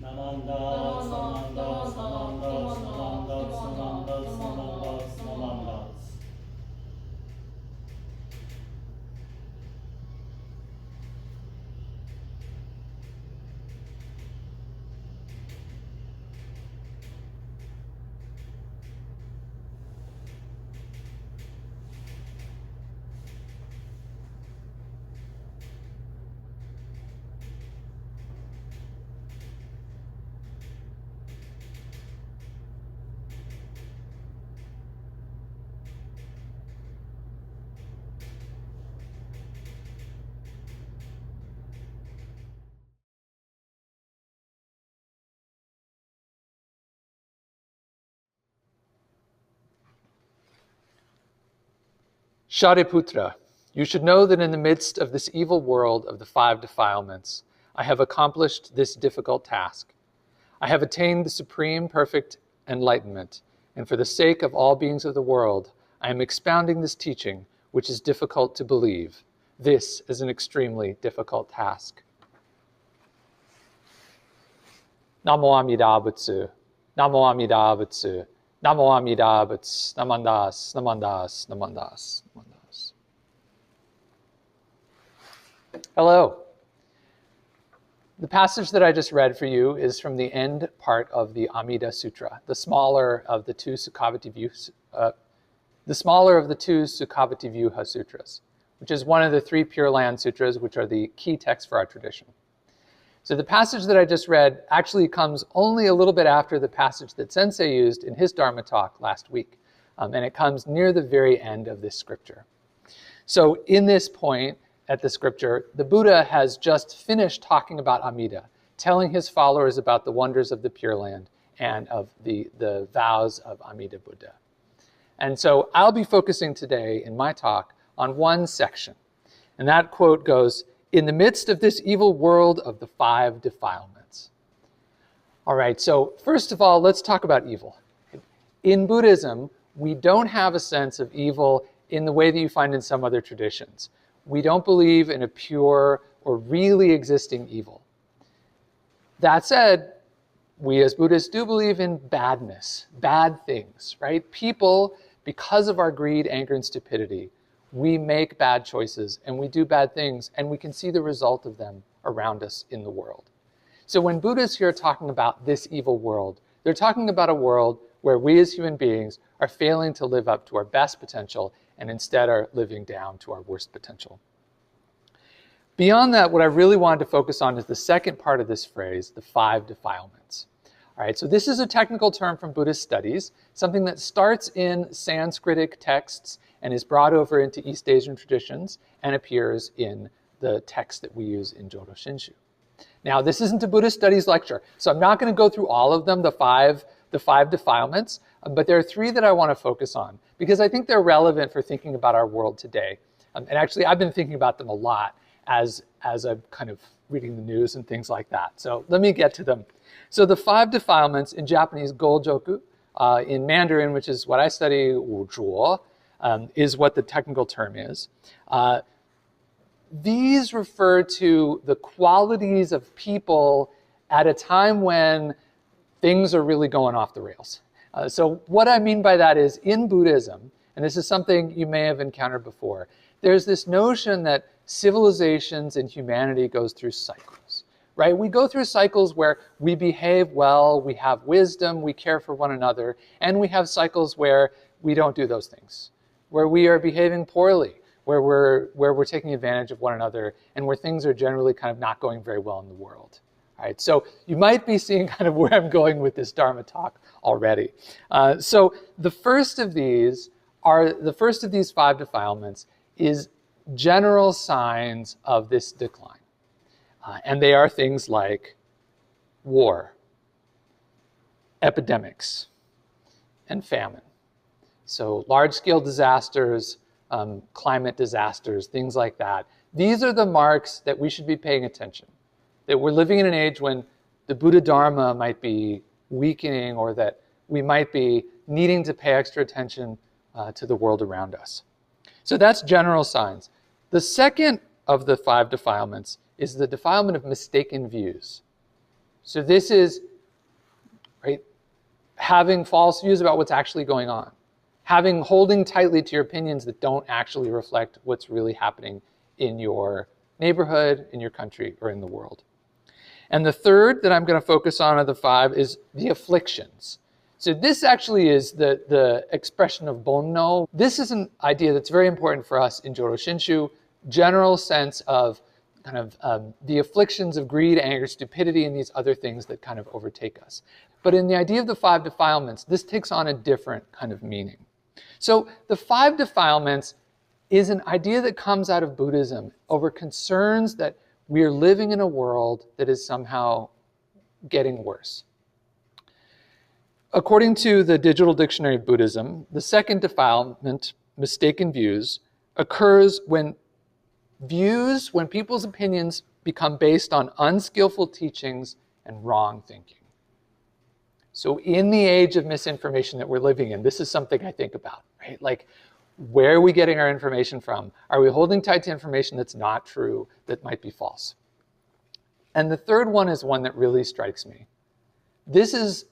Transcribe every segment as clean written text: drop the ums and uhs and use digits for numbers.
Namandas, namandas, namandas, namandas, namandas, namandas, namandas. Shariputra, you should know that in the midst of this evil world of the five defilements, I have accomplished this difficult task. I have attained the supreme perfect enlightenment, and for the sake of all beings of the world, I am expounding this teaching, which is difficult to believe. This is an extremely difficult task. Namo Amida Buddha, Namo Amida Buddha, Namo Amida Buddha, Namandas, Namandas, Namandas, Namandas. Hello. The passage that I just read for you is from the end part of the Amida Sutra, the smaller of the two Sukhavativyuha Sutras, which is one of the three Pure Land Sutras, which are the key texts for our tradition. So the passage that I just read actually comes only a little bit after the passage that Sensei used in his Dharma talk last week, and it comes near the very end of this scripture. So in this point at the scripture, the Buddha has just finished talking about Amida, telling his followers about the wonders of the Pure Land and of the vows of Amida Buddha. And so I'll be focusing today in my talk on one section, and that quote goes, "In the midst of this evil world of the five defilements." All right, so first of all, let's talk about evil. In Buddhism, we don't have a sense of evil in the way that you find in some other traditions. We don't believe in a pure or really existing evil. That said, we as Buddhists do believe in badness, bad things, right? People, because of our greed, anger, and stupidity, we make bad choices and we do bad things, and we can see the result of them around us in the world. So when Buddhists here are talking about this evil world, they're talking about a world where we as human beings are failing to live up to our best potential and instead are living down to our worst potential. Beyond that, what I really wanted to focus on is the second part of this phrase, the five defilements. All right, so this is a technical term from Buddhist studies, something that starts in Sanskritic texts and is brought over into East Asian traditions and appears in the text that we use in Jodo Shinshu. Now, this isn't a Buddhist studies lecture, so I'm not going to go through all of them, the five defilements, but there are three that I want to focus on because I think they're relevant for thinking about our world today. And actually, I've been thinking about them a lot as I'm kind of reading the news and things like that. So let me get to them. So the five defilements in Japanese, gojoku, in Mandarin, which is what I study, wuzhuo, is what the technical term is. These refer to the qualities of people at a time when things are really going off the rails. So what I mean by that is in Buddhism, and this is something you may have encountered before, there's this notion that civilizations and humanity goes through cycles, right? We go through cycles where we behave well, we have wisdom, we care for one another, and we have cycles where we don't do those things, where we are behaving poorly, where we're taking advantage of one another, and where things are generally kind of not going very well in the world. All right, so you might be seeing kind of where I'm going with this Dharma talk already. So the first of these five defilements is general signs of this decline. And they are things like war, epidemics, and famine. So large-scale disasters, climate disasters, things like that. These are the marks that we should be paying attention. That we're living in an age when the Buddha Dharma might be weakening, or that we might be needing to pay extra attention to the world around us. So that's general signs. The second of the five defilements is the defilement of mistaken views. So this is, right, having false views about what's actually going on, holding tightly to your opinions that don't actually reflect what's really happening in your neighborhood, in your country, or in the world. And the third that I'm going to focus on of the 5 is the afflictions. So this actually is the expression of bonno. This is an idea that's very important for us in Jodo Shinshu, general sense of kind of the afflictions of greed, anger, stupidity, and these other things that kind of overtake us. But in the idea of the 5 defilements, this takes on a different kind of meaning. So the 5 defilements is an idea that comes out of Buddhism over concerns that we are living in a world that is somehow getting worse. According to the Digital Dictionary of Buddhism, the 2nd defilement, mistaken views, occurs when people's opinions become based on unskillful teachings and wrong thinking. So in the age of misinformation that we're living in, this is something I think about, right? Like, where are we getting our information from? Are we holding tight to information that's not true, that might be false? And the third one is one that really strikes me. This is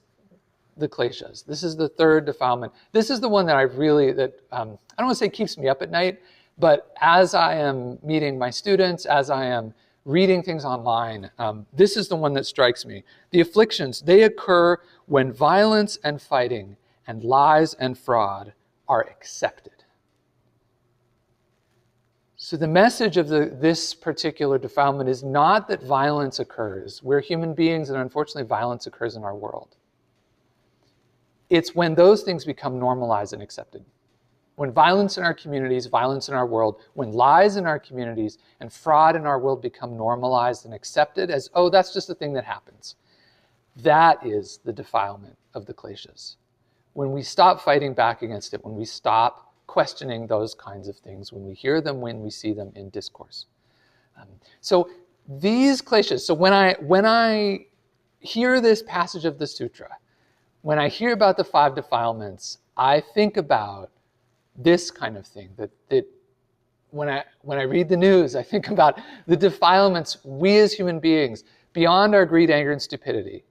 the kleshas. This is the 3rd defilement. This is the one that I don't want to say keeps me up at night, but as I am meeting my students, as I am reading things online, this is the one that strikes me. The afflictions, they occur when violence and fighting and lies and fraud are accepted. So the message of this particular defilement is not that violence occurs. We're human beings, and unfortunately violence occurs in our world. It's when those things become normalized and accepted. When violence in our communities, violence in our world, when lies in our communities and fraud in our world become normalized and accepted as, oh, that's just a thing that happens. That is the defilement of the kleshas. When we stop fighting back against it, when we stop questioning those kinds of things, when we hear them, when we see them in discourse. So these kleshas, so when I hear this passage of the sutra, when I hear about the 5 defilements, I think about this kind of thing, that when I read the news, I think about the defilements we as human beings, beyond our greed, anger, and stupidity,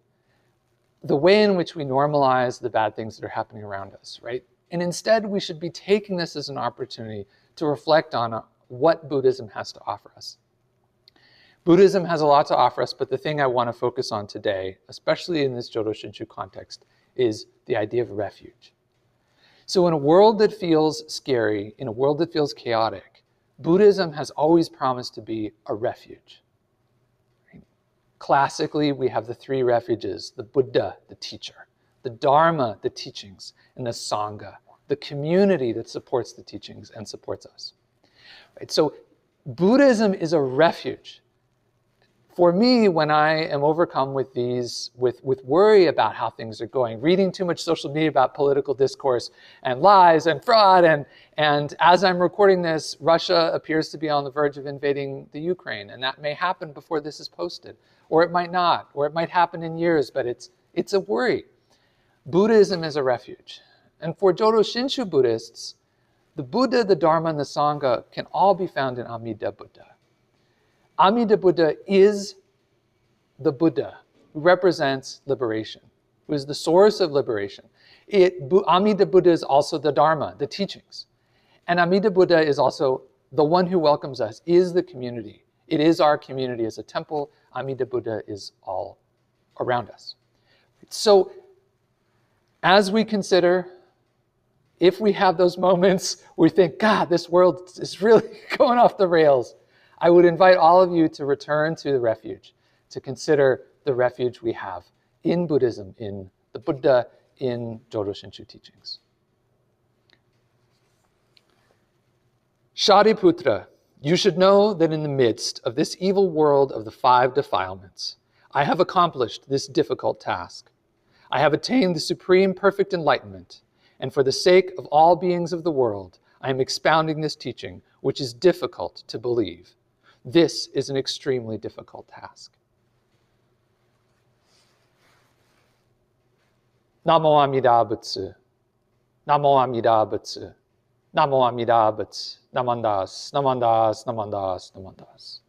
the way in which we normalize the bad things that are happening around us, right? And instead, we should be taking this as an opportunity to reflect on what Buddhism has to offer us. Buddhism has a lot to offer us, but the thing I want to focus on today, especially in this Jodo Shinshu context, is the idea of refuge. So in a world that feels scary, in a world that feels chaotic, Buddhism has always promised to be a refuge. Classically, we have the 3 refuges: the Buddha, the teacher; the Dharma, the teachings; and the Sangha, the community that supports the teachings and supports us. Right? So Buddhism is a refuge. For me, when I am overcome with with worry about how things are going, reading too much social media about political discourse and lies and fraud, and as I'm recording this, Russia appears to be on the verge of invading the Ukraine, and that may happen before this is posted, or it might not, or it might happen in years, but it's a worry. Buddhism is a refuge. And for Jodo Shinshu Buddhists, the Buddha, the Dharma, and the Sangha can all be found in Amida Buddha. Amida Buddha is the Buddha who represents liberation, who is the source of liberation. Amida Buddha is also the Dharma, the teachings. And Amida Buddha is also the one who welcomes us, is the community. It is our community as a temple. Amida Buddha is all around us. So as we consider, if we have those moments where we think, God, this world is really going off the rails, I would invite all of you to return to the refuge, to consider the refuge we have in Buddhism, in the Buddha, in Jodo Shinshu teachings. Shariputra, you should know that in the midst of this evil world of the 5 defilements, I have accomplished this difficult task. I have attained the supreme perfect enlightenment, and for the sake of all beings of the world, I am expounding this teaching, which is difficult to believe. This is an extremely difficult task. Namo Amida Buddha. Namo Amida Buddha. Namo Amida Buddha. Namandas, namandas, namandas, namandas.